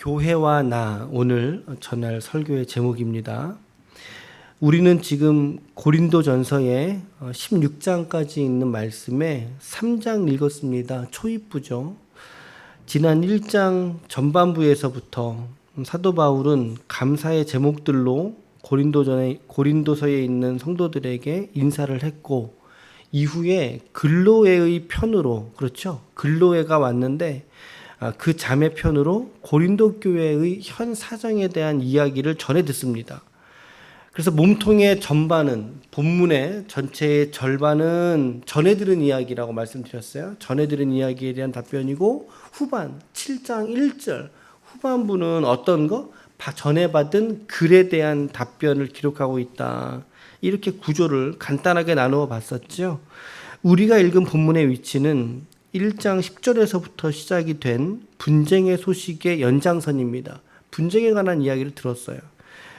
교회와 나, 오늘 전할 설교의 제목입니다. 우리는 지금 고린도전서의 16장까지 있는 말씀에 3장 읽었습니다. 초입부죠. 지난 1장 전반부에서부터 사도 바울은 감사의 제목들로 고린도서에 있는 성도들에게 인사를 했고, 이후에 글로에의 편으로, 그렇죠? 글로에가 왔는데 그 자매 편으로 고린도 교회의 현 사정에 대한 이야기를 전해 듣습니다. 그래서 몸통의 전반은, 본문의 전체의 절반은 전해 들은 이야기라고 말씀드렸어요. 전해 들은 이야기에 대한 답변이고, 후반 7장 1절 후반부는 어떤 거? 전해 받은 글에 대한 답변을 기록하고 있다. 이렇게 구조를 간단하게 나누어 봤었죠. 우리가 읽은 본문의 위치는 1장 10절에서부터 시작이 된 분쟁의 소식의 연장선입니다. 분쟁에 관한 이야기를 들었어요.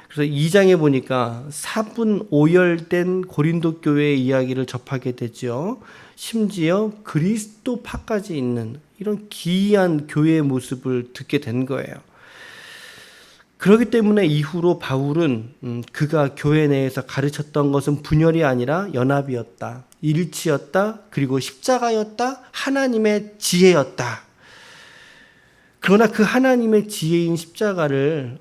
그래서 2장에 보니까 사분 오열된 고린도 교회의 이야기를 접하게 되죠. 심지어 그리스도파까지 있는 이런 기이한 교회의 모습을 듣게 된 거예요. 그렇기 때문에 이후로 바울은 그가 교회 내에서 가르쳤던 것은 분열이 아니라 연합이었다, 일치였다, 그리고 십자가였다, 하나님의 지혜였다. 그러나 그 하나님의 지혜인 십자가를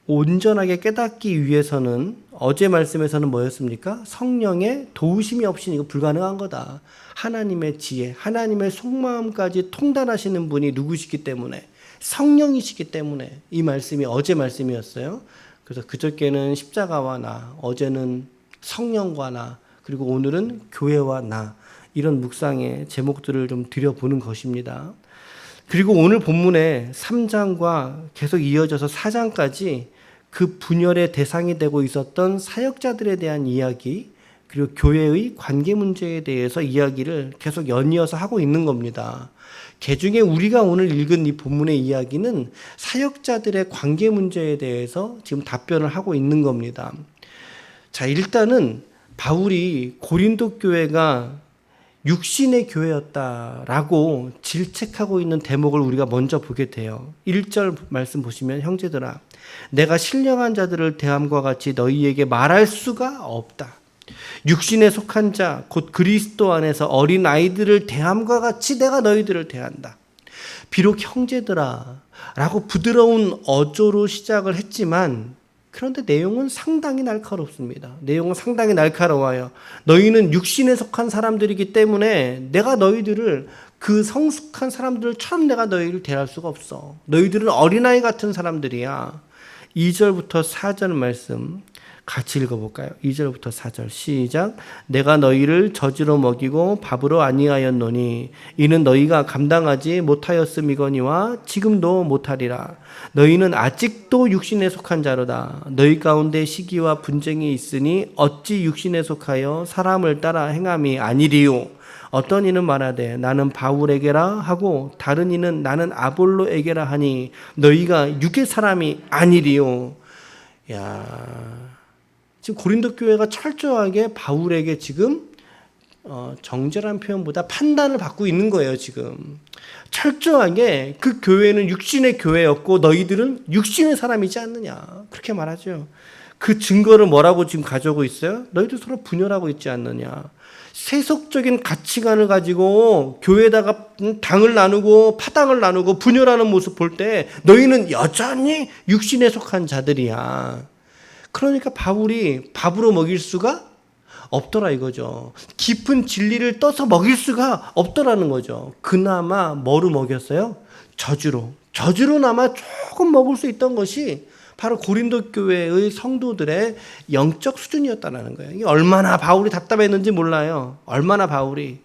온전하게 깨닫기 위해서는 어제 말씀에서는 뭐였습니까? 성령의 도우심이 없이는 이거 불가능한 거다. 하나님의 지혜, 하나님의 속마음까지 통달하시는 분이 누구시기 때문에, 성령이시기 때문에 이 말씀이 어제 말씀이었어요. 그래서 그저께는 십자가와 나, 어제는 성령과 나, 그리고 오늘은 교회와 나, 이런 묵상의 제목들을 좀 드려보는 것입니다. 그리고 오늘 본문의 3장과 계속 이어져서 4장까지 그 분열의 대상이 되고 있었던 사역자들에 대한 이야기, 그리고 교회의 관계 문제에 대해서 이야기를 계속 연이어서 하고 있는 겁니다. 그중에 우리가 오늘 읽은 이 본문의 이야기는 사역자들의 관계 문제에 대해서 지금 답변을 하고 있는 겁니다. 자, 일단은 바울이 고린도 교회가 육신의 교회였다라고 질책하고 있는 대목을 우리가 먼저 보게 돼요. 1절 말씀 보시면, 형제들아, 내가 신령한 자들을 대함과 같이 너희에게 말할 수가 없다. 육신에 속한 자, 곧 그리스도 안에서 어린 아이들을 대함과 같이 내가 너희들을 대한다. 비록 형제들아 라고 부드러운 어조로 시작을 했지만, 그런데 내용은 상당히 날카롭습니다. 내용은 상당히 날카로워요. 너희는 육신에 속한 사람들이기 때문에 내가 너희들을, 그 성숙한 사람들처럼 내가 너희를 대할 수가 없어. 너희들은 어린아이 같은 사람들이야. 2절부터 4절 말씀 같이 읽어볼까요? 2절부터 4절 시작. 내가 너희를 젖으로 먹이고 밥으로 아니하였노니 이는 너희가 감당하지 못하였음이거니와 지금도 못하리라. 너희는 아직도 육신에 속한 자로다. 너희 가운데 시기와 분쟁이 있으니 어찌 육신에 속하여 사람을 따라 행함이 아니리요. 어떤 이는 말하되 나는 바울에게라 하고 다른 이는 나는 아볼로에게라 하니 너희가 육의 사람이 아니리요. 야, 지금 고린도 교회가 철저하게 바울에게 지금 정절한 표현보다 판단을 받고 있는 거예요. 지금 철저하게 그 교회는 육신의 교회였고 너희들은 육신의 사람이지 않느냐, 그렇게 말하죠. 그 증거를 뭐라고 지금 가져오고 있어요? 너희들 서로 분열하고 있지 않느냐. 세속적인 가치관을 가지고 교회에다가 당을 나누고 파당을 나누고 분열하는 모습 볼 때 너희는 여전히 육신에 속한 자들이야. 그러니까 바울이 밥으로 먹일 수가 없더라 이거죠. 깊은 진리를 떠서 먹일 수가 없더라는 거죠. 그나마 뭐로 먹였어요? 저주로나마 조금 먹을 수 있던 것이 바로 고린도 교회의 성도들의 영적 수준이었다는 거예요. 이게 얼마나 바울이 답답했는지 몰라요. 얼마나 바울이.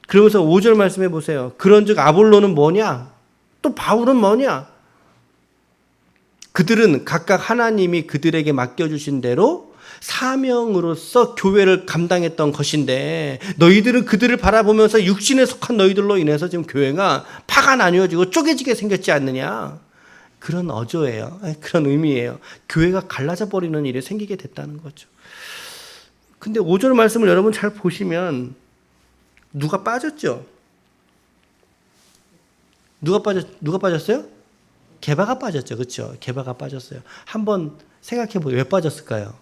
그러면서 5절 말씀해 보세요. 그런즉 아볼로는 뭐냐? 또 바울은 뭐냐? 그들은 각각 하나님이 그들에게 맡겨주신 대로 사명으로서 교회를 감당했던 것인데, 너희들은 그들을 바라보면서 육신에 속한 너희들로 인해서 지금 교회가 파가 나뉘어지고 쪼개지게 생겼지 않느냐. 그런 어조예요. 그런 의미예요. 교회가 갈라져 버리는 일이 생기게 됐다는 거죠. 근데 5절 말씀을 여러분 잘 보시면 누가 빠졌죠? 누가 빠졌어요? 게바가 빠졌죠. 그렇죠? 게바가 빠졌어요. 한번 생각해 보세요. 왜 빠졌을까요?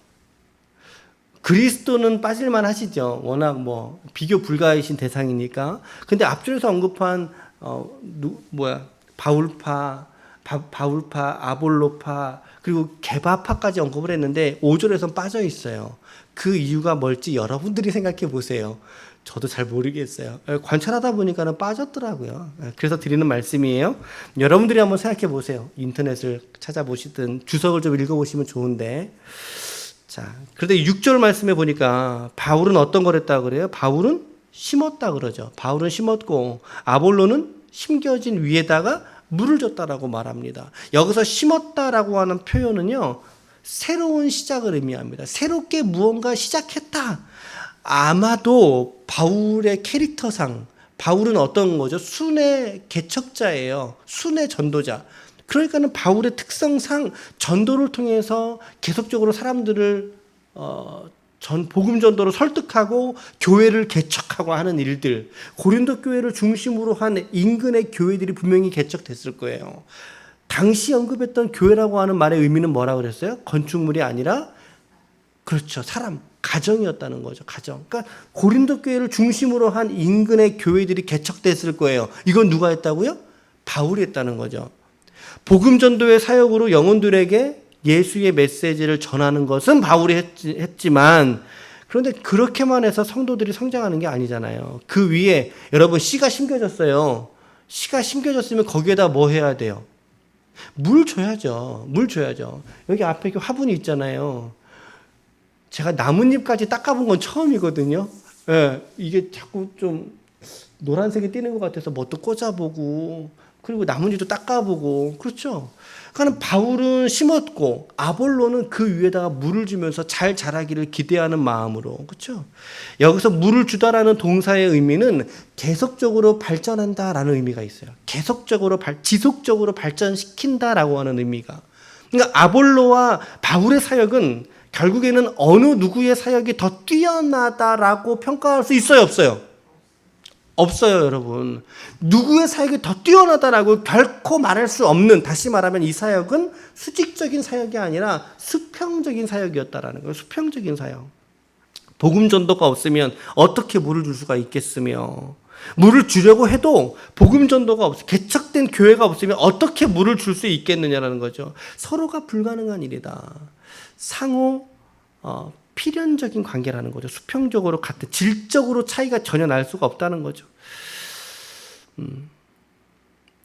그리스도는 빠질만 하시죠. 워낙 뭐 비교 불가이신 대상이니까. 근데 앞줄에서 언급한 바울파, 아볼로파, 그리고 게바파까지 언급을 했는데 5절에선 빠져 있어요. 그 이유가 뭘지 여러분들이 생각해 보세요. 저도 잘 모르겠어요. 관찰하다 보니까는 빠졌더라고요. 그래서 드리는 말씀이에요. 여러분들이 한번 생각해 보세요. 인터넷을 찾아보시든 주석을 좀 읽어보시면 좋은데. 자, 그런데 6절 말씀에 보니까 바울은 어떤 걸 했다고 그래요? 바울은 심었다 그러죠. 바울은 심었고 아볼로는 심겨진 위에다가 물을 줬다라고 말합니다. 여기서 심었다라고 하는 표현은요, 새로운 시작을 의미합니다. 새롭게 무언가 시작했다. 아마도 바울의 캐릭터상 바울은 어떤 거죠? 순회 개척자예요. 순회 전도자. 그러니까는 바울의 특성상 전도를 통해서 계속적으로 사람들을 복음 전도로 설득하고 교회를 개척하고 하는 일들, 고린도 교회를 중심으로 한 인근의 교회들이 분명히 개척됐을 거예요. 당시 언급했던 교회라고 하는 말의 의미는 뭐라고 그랬어요? 건축물이 아니라, 그렇죠, 사람, 가정이었다는 거죠. 가정. 그러니까 고린도 교회를 중심으로 한 인근의 교회들이 개척됐을 거예요. 이건 누가 했다고요? 바울이 했다는 거죠. 복음 전도의 사역으로 영혼들에게 예수의 메시지를 전하는 것은 바울이 했지만, 그런데 그렇게만 해서 성도들이 성장하는 게 아니잖아요. 그 위에 여러분 씨가 심겨졌어요. 씨가 심겨졌으면 거기에다 뭐 해야 돼요? 물 줘야죠. 물 줘야죠. 여기 앞에 화분이 있잖아요. 제가 나뭇잎까지 닦아본 건 처음이거든요. 예, 이게 자꾸 좀 노란색이 띄는 것 같아서 뭣도 꽂아보고, 그리고 나뭇잎도 닦아보고, 그렇죠. 그러니까 바울은 심었고 아볼로는 그 위에다가 물을 주면서 잘 자라기를 기대하는 마음으로, 그렇죠. 여기서 물을 주다라는 동사의 의미는 계속적으로 발전한다라는 의미가 있어요. 계속적으로 지속적으로 발전시킨다라고 하는 의미가. 그러니까 아볼로와 바울의 사역은 결국에는 어느 누구의 사역이 더 뛰어나다라고 평가할 수 있어요, 없어요? 없어요, 여러분. 누구의 사역이 더 뛰어나다라고 결코 말할 수 없는, 다시 말하면 이 사역은 수직적인 사역이 아니라 수평적인 사역이었다라는 거예요. 수평적인 사역. 복음 전도가 없으면 어떻게 물을 줄 수가 있겠으며, 물을 주려고 해도 복음 전도가 개척된 교회가 없으면 어떻게 물을 줄 수 있겠느냐라는 거죠. 서로가 불가능한 일이다. 상호 필연적인 관계라는 거죠. 수평적으로 같은, 질적으로 차이가 전혀 날 수가 없다는 거죠.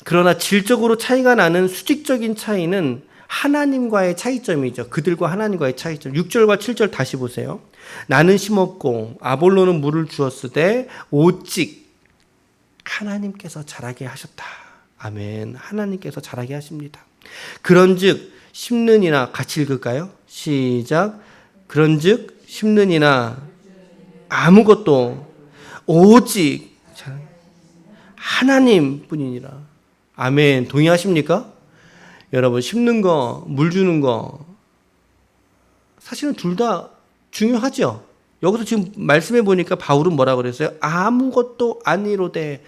그러나 질적으로 차이가 나는 수직적인 차이는 하나님과의 차이점이죠. 그들과 하나님과의 차이점. 6절과 7절 다시 보세요. 나는 심었고 아볼로는 물을 주었으되 오직 하나님께서 자라게 하셨다. 아멘. 하나님께서 자라게 하십니다. 그런즉 심는이나, 같이 읽을까요? 시작. 그런즉 심는이나 아무것도 오직 하나님 뿐이니라. 아멘. 동의하십니까? 여러분, 심는 거, 물 주는 거, 사실은 둘 다 중요하죠. 여기서 지금 말씀해 보니까 바울은 뭐라고 그랬어요? 아무것도 아니로되.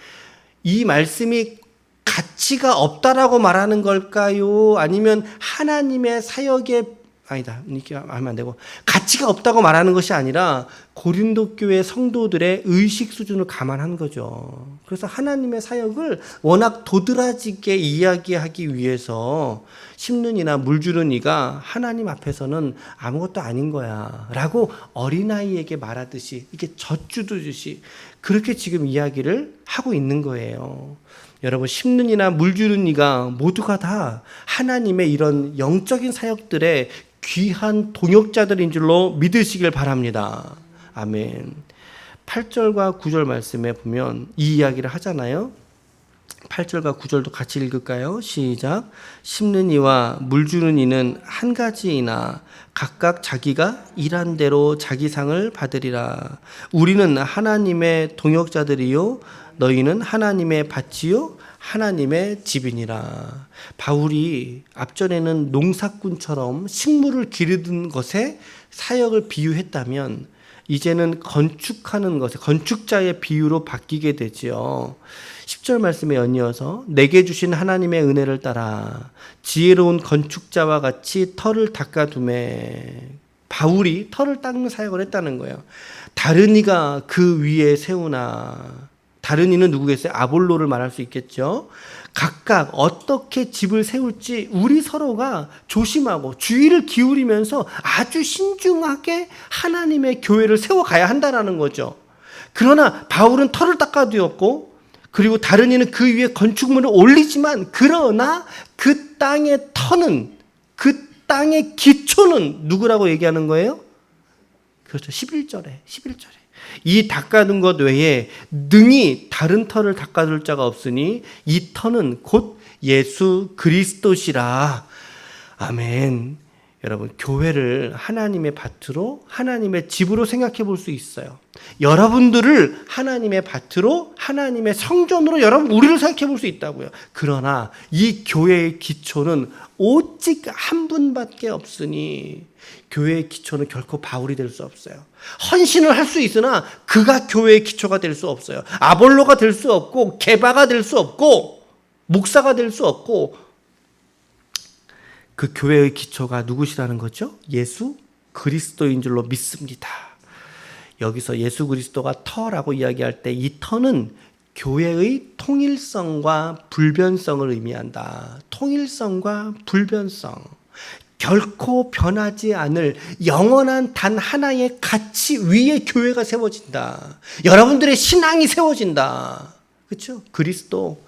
이 말씀이 가치가 없다라고 말하는 걸까요? 아니면 하나님의 사역에, 아니다, 이렇게 하면 안 되고, 가치가 없다고 말하는 것이 아니라 고린도 교회 성도들의 의식 수준을 감안한 거죠. 그래서 하나님의 사역을 워낙 도드라지게 이야기하기 위해서 심는 이나 물 주는 이가 하나님 앞에서는 아무것도 아닌 거야 라고 어린아이에게 말하듯이, 이렇게 젖주듯이 그렇게 지금 이야기를 하고 있는 거예요. 여러분, 심는 이나 물 주는 이가 모두가 다 하나님의 이런 영적인 사역들의 귀한 동역자들인 줄로 믿으시길 바랍니다. 아멘. 8절과 9절 말씀에 보면 이 이야기를 하잖아요. 8절과 9절도 같이 읽을까요? 시작. 심는 이와 물 주는 이는 한 가지이나 각각 자기가 일한 대로 자기 상을 받으리라. 우리는 하나님의 동역자들이요 너희는 하나님의 밭이요 하나님의 집이니라. 바울이 앞전에는 농사꾼처럼 식물을 기르는 것에 사역을 비유했다면 이제는 건축하는 것에 건축자의 비유로 바뀌게 되지요. 10절 말씀에 연이어서 내게 주신 하나님의 은혜를 따라 지혜로운 건축자와 같이 터를 닦아두매. 바울이 터를 닦는 사역을 했다는 거예요. 다른 이가 그 위에 세우나. 다른 이는 누구겠어요? 아볼로를 말할 수 있겠죠. 각각 어떻게 집을 세울지 우리 서로가 조심하고 주의를 기울이면서 아주 신중하게 하나님의 교회를 세워가야 한다는 거죠. 그러나 바울은 터를 닦아두었고, 그리고 다른 이는 그 위에 건축물을 올리지만, 그러나 그 땅의 터는, 그 땅의 기초는 누구라고 얘기하는 거예요? 그렇죠. 11절에. 이 닦아둔 것 외에 능히 다른 터를 닦아둘 자가 없으니 이 터는 곧 예수 그리스도시라. 아멘. 여러분, 교회를 하나님의 밭으로, 하나님의 집으로 생각해 볼 수 있어요. 여러분들을 하나님의 밭으로, 하나님의 성전으로 여러분 우리를 생각해 볼 수 있다고요. 그러나 이 교회의 기초는 오직 한 분밖에 없으니 교회의 기초는 결코 바울이 될 수 없어요. 헌신을 할 수 있으나 그가 교회의 기초가 될 수 없어요. 아볼로가 될 수 없고, 게바가 될 수 없고, 목사가 될 수 없고, 그 교회의 기초가 누구시라는 거죠? 예수 그리스도인 줄로 믿습니다. 여기서 예수 그리스도가 터라고 이야기할 때 이 터는 교회의 통일성과 불변성을 의미한다. 통일성과 불변성. 결코 변하지 않을 영원한 단 하나의 가치 위에 교회가 세워진다. 여러분들의 신앙이 세워진다. 그렇죠? 그리스도.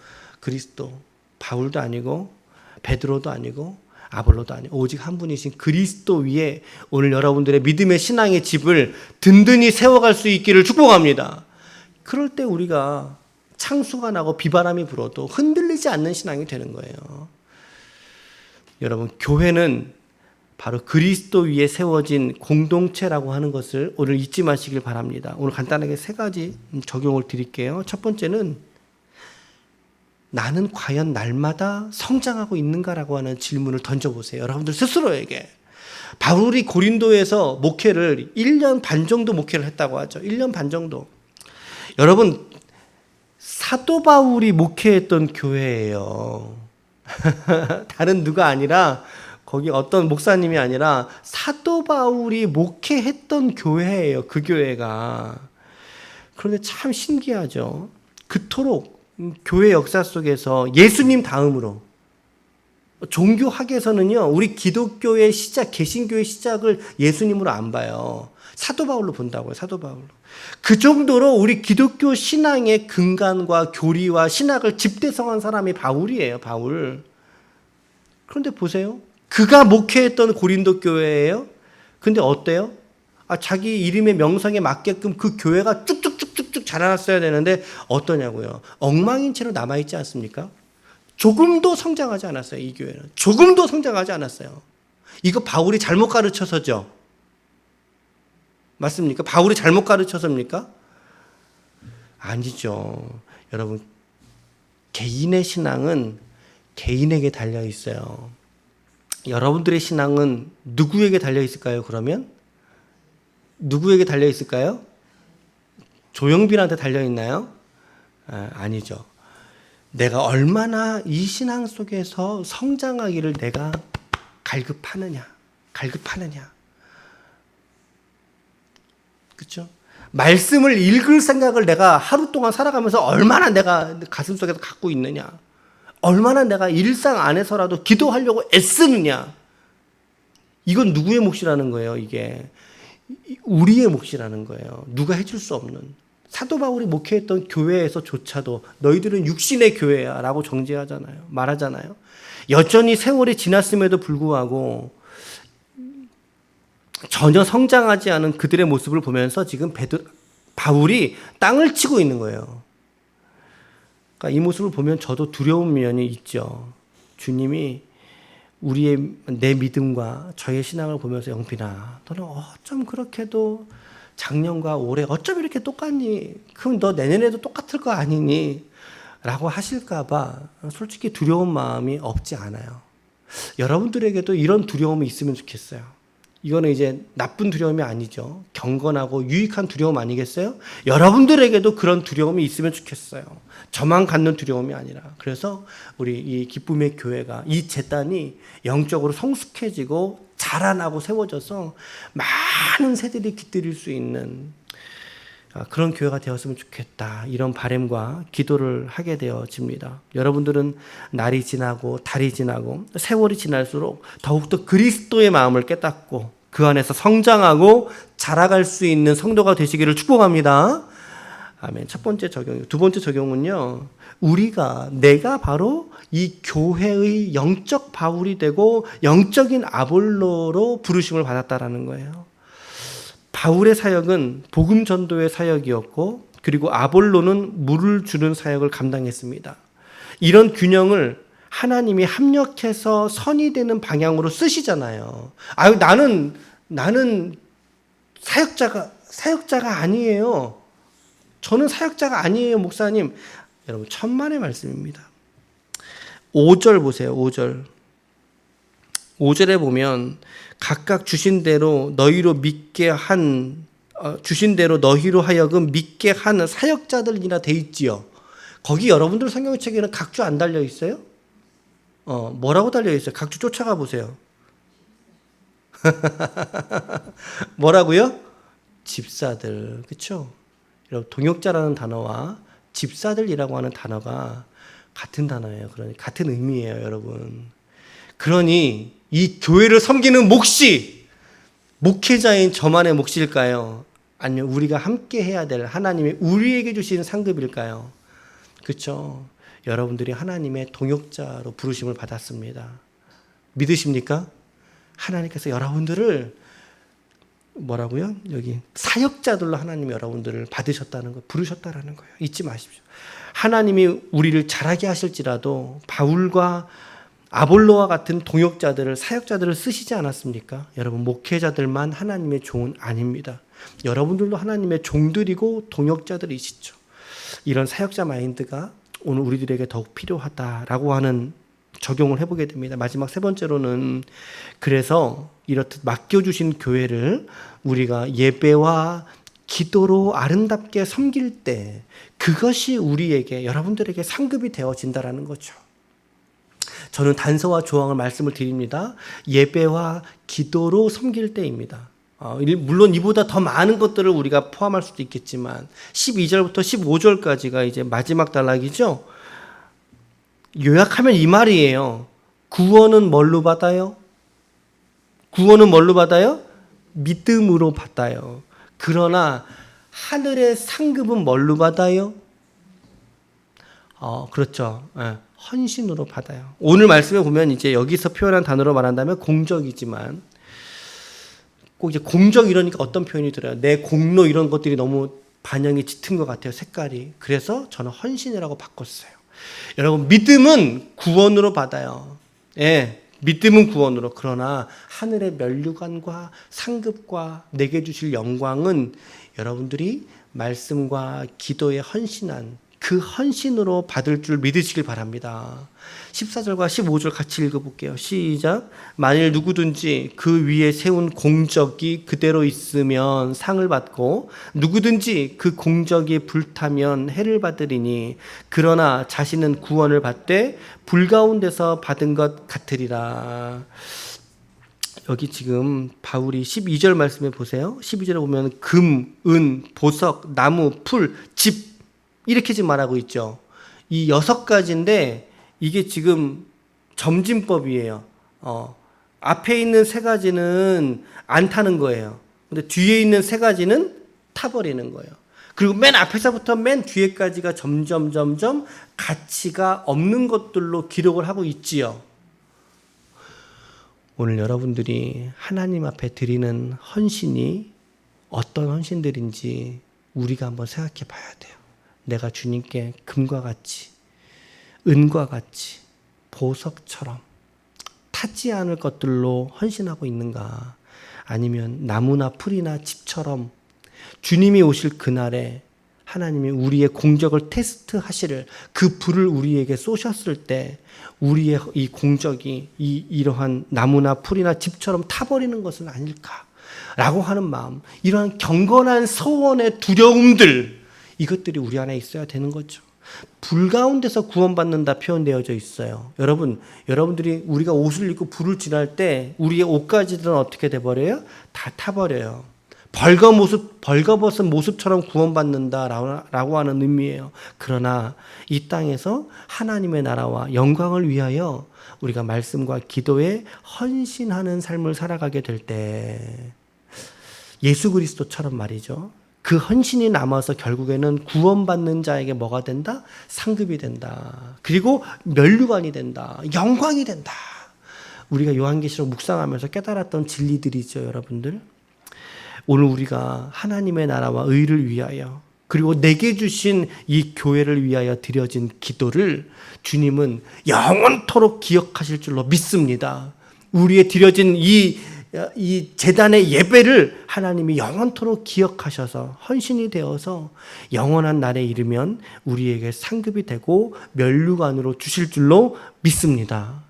바울도 아니고 베드로도 아니고 아볼로도 아니고 오직 한 분이신 그리스도 위에 오늘 여러분들의 믿음의 신앙의 집을 든든히 세워갈 수 있기를 축복합니다. 그럴 때 우리가 창수가 나고 비바람이 불어도 흔들리지 않는 신앙이 되는 거예요. 여러분, 교회는 바로 그리스도 위에 세워진 공동체라고 하는 것을 오늘 잊지 마시길 바랍니다. 오늘 간단하게 3가지 적용을 드릴게요. 첫 번째는 나는 과연 날마다 성장하고 있는가라고 하는 질문을 던져보세요. 여러분들 스스로에게. 바울이 고린도에서 목회를 1년 반 정도 목회를 했다고 하죠. 1년 반 정도. 여러분, 사도 바울이 목회했던 교회예요. 다른 누가 아니라, 거기 어떤 목사님이 아니라 사도 바울이 목회했던 교회예요. 그 교회가. 그런데 참 신기하죠. 그토록 교회 역사 속에서 예수님 다음으로, 종교학에서는요, 우리 기독교의 시작, 개신교의 시작을 예수님으로 안 봐요. 사도 바울로 본다고요. 사도 바울로. 그 정도로 우리 기독교 신앙의 근간과 교리와 신학을 집대성한 사람이 바울이에요. 바울. 그런데 보세요. 그가 목회했던 고린도 교회예요. 근데 어때요? 자기 이름의 명성에 맞게끔 그 교회가 쭉쭉쭉쭉쭉 자라났어야 되는데 어떠냐고요. 엉망인 채로 남아있지 않습니까? 조금도 성장하지 않았어요. 이 교회는. 조금도 성장하지 않았어요. 이거 바울이 잘못 가르쳐서죠. 맞습니까? 바울이 잘못 가르쳐서입니까? 아니죠. 여러분, 개인의 신앙은 개인에게 달려 있어요. 여러분들의 신앙은 누구에게 달려 있을까요? 그러면 누구에게 달려 있을까요? 조영빈한테 달려 있나요? 아니죠. 내가 얼마나 이 신앙 속에서 성장하기를 내가 갈급하느냐. 그렇죠? 말씀을 읽을 생각을 내가 하루 동안 살아가면서 얼마나 내가 가슴속에서 갖고 있느냐. 얼마나 내가 일상 안에서라도 기도하려고 애쓰느냐. 이건 누구의 몫이라는 거예요, 이게. 우리의 몫이라는 거예요. 누가 해줄 수 없는. 사도 바울이 목회했던 교회에서조차도 너희들은 육신의 교회야 라고 정죄하잖아요. 말하잖아요. 여전히 세월이 지났음에도 불구하고 전혀 성장하지 않은 그들의 모습을 보면서 지금 바울이 땅을 치고 있는 거예요. 그러니까 이 모습을 보면 저도 두려운 면이 있죠. 주님이 내 믿음과 저의 신앙을 보면서 영빈아, 너는 어쩜 그렇게도 작년과 올해 어쩜 이렇게 똑같니? 그럼 너 내년에도 똑같을 거 아니니? 라고 하실까봐 솔직히 두려운 마음이 없지 않아요. 여러분들에게도 이런 두려움이 있으면 좋겠어요. 이거는 이제 나쁜 두려움이 아니죠. 경건하고 유익한 두려움 아니겠어요? 여러분들에게도 그런 두려움이 있으면 좋겠어요. 저만 갖는 두려움이 아니라. 그래서 우리 이 기쁨의 교회가, 이 제단이 영적으로 성숙해지고 자라나고 세워져서 많은 새들이 깃들일 수 있는 그런 교회가 되었으면 좋겠다. 이런 바람과 기도를 하게 되어집니다. 여러분들은 날이 지나고 달이 지나고 세월이 지날수록 더욱더 그리스도의 마음을 깨닫고 그 안에서 성장하고 자라갈 수 있는 성도가 되시기를 축복합니다. 아멘. 첫 번째 적용. 두 번째 적용은요. 내가 바로 이 교회의 영적 바울이 되고 영적인 아볼로로 부르심을 받았다라는 거예요. 바울의 사역은 복음 전도의 사역이었고, 그리고 아볼로는 물을 주는 사역을 감당했습니다. 이런 균형을 하나님이 합력해서 선이 되는 방향으로 쓰시잖아요. 나는 사역자가 아니에요. 저는 사역자가 아니에요, 목사님. 여러분, 천만의 말씀입니다. 5절 보세요, 5절. 5절에 보면 각각 주신 대로 너희로 하여금 믿게 하는 사역자들이라 돼 있지요. 거기 여러분들 성경책에는 각주 안 달려 있어요? 뭐라고 달려 있어요? 각주 쫓아가 보세요. 뭐라고요? 집사들. 그렇죠? 여러분, 동역자라는 단어와 집사들이라고 하는 단어가 같은 단어예요. 그러니까 같은 의미예요, 여러분. 그러니 이 교회를 섬기는 몫이 목회자인 저만의 몫일까요? 아니면 우리가 함께 해야 될 하나님이 우리에게 주신 상급일까요? 그렇죠? 여러분들이 하나님의 동역자로 부르심을 받았습니다. 믿으십니까? 하나님께서 여러분들을 뭐라고요? 여기 사역자들로 하나님이 여러분들을 받으셨다는 거, 부르셨다라는 거예요. 잊지 마십시오. 하나님이 우리를 자라게 하실지라도 바울과 아볼로와 같은 동역자들을, 사역자들을 쓰시지 않았습니까? 여러분, 목회자들만 하나님의 종은 아닙니다. 여러분들도 하나님의 종들이고 동역자들이시죠. 이런 사역자 마인드가 오늘 우리들에게 더욱 필요하다라고 하는 적용을 해보게 됩니다. 마지막 세 번째로는, 그래서 이렇듯 맡겨주신 교회를 우리가 예배와 기도로 아름답게 섬길 때 그것이 우리에게, 여러분들에게 상급이 되어진다라는 거죠. 저는 단서와 조항을 말씀을 드립니다. 예배와 기도로 섬길 때입니다. 물론 이보다 더 많은 것들을 우리가 포함할 수도 있겠지만 12절부터 15절까지가 이제 마지막 단락이죠. 요약하면 이 말이에요. 구원은 뭘로 받아요? 구원은 뭘로 받아요? 믿음으로 받아요. 그러나 하늘의 상급은 뭘로 받아요? 그렇죠. 헌신으로 받아요. 오늘 말씀에 보면 이제 여기서 표현한 단어로 말한다면 공적이지만, 꼭 이제 공적 이러니까 어떤 표현이 들어요? 내 공로 이런 것들이 너무 반영이 짙은 것 같아요, 색깔이. 그래서 저는 헌신이라고 바꿨어요. 여러분, 믿음은 구원으로 받아요. 예, 믿음은 구원으로. 그러나 하늘의 면류관과 상급과 내게 주실 영광은 여러분들이 말씀과 기도에 헌신한 그 헌신으로 받을 줄 믿으시길 바랍니다. 14절과 15절 같이 읽어볼게요. 시작. 만일 누구든지 그 위에 세운 공적이 그대로 있으면 상을 받고 누구든지 그 공적이 불타면 해를 받으리니 그러나 자신은 구원을 받되 불 가운데서 받은 것 같으리라. 여기 지금 바울이 12절 말씀에 보세요. 12절에 보면 금, 은, 보석, 나무, 풀, 집 이렇게 지금 말하고 있죠. 이 6가지인데 이게 지금 점진법이에요. 앞에 있는 3가지는 안 타는 거예요. 근데 뒤에 있는 3가지는 타버리는 거예요. 그리고 맨 앞에서부터 맨 뒤에까지가 점점 가치가 없는 것들로 기록을 하고 있지요. 오늘 여러분들이 하나님 앞에 드리는 헌신이 어떤 헌신들인지 우리가 한번 생각해 봐야 돼요. 내가 주님께 금과 같이, 은과 같이, 보석처럼 타지 않을 것들로 헌신하고 있는가? 아니면 나무나 풀이나 집처럼 주님이 오실 그날에 하나님이 우리의 공적을 테스트하시를 그 불을 우리에게 쏘셨을 때 우리의 이 공적이 이러한 나무나 풀이나 집처럼 타버리는 것은 아닐까라고 하는 마음, 이러한 경건한 서원의 두려움들, 이것들이 우리 안에 있어야 되는 거죠. 불 가운데서 구원받는다 표현되어져 있어요. 여러분들이 우리가 옷을 입고 불을 지날 때 우리의 옷가지들은 어떻게 돼버려요? 다 타버려요. 벌거벗은 모습처럼 구원받는다라고 하는 의미예요. 그러나 이 땅에서 하나님의 나라와 영광을 위하여 우리가 말씀과 기도에 헌신하는 삶을 살아가게 될 때 예수 그리스도처럼 말이죠. 그 헌신이 남아서 결국에는 구원받는 자에게 뭐가 된다? 상급이 된다. 그리고 면류관이 된다. 영광이 된다. 우리가 요한계시록 묵상하면서 깨달았던 진리들이죠, 여러분들. 오늘 우리가 하나님의 나라와 의를 위하여 그리고 내게 주신 이 교회를 위하여 드려진 기도를 주님은 영원토록 기억하실 줄로 믿습니다. 우리의 드려진 이 제단의 예배를 하나님이 영원토록 기억하셔서 헌신이 되어서 영원한 날에 이르면 우리에게 상급이 되고 면류관으로 주실 줄로 믿습니다.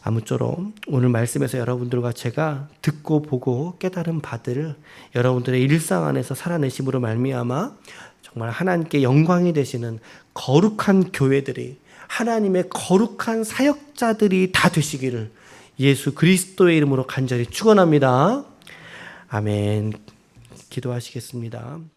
아무쪼록 오늘 말씀에서 여러분들과 제가 듣고 보고 깨달은 바들을 여러분들의 일상 안에서 살아내심으로 말미암아 정말 하나님께 영광이 되시는 거룩한 교회들이, 하나님의 거룩한 사역자들이 다 되시기를 예수 그리스도의 이름으로 간절히 축원합니다. 아멘. 기도하시겠습니다.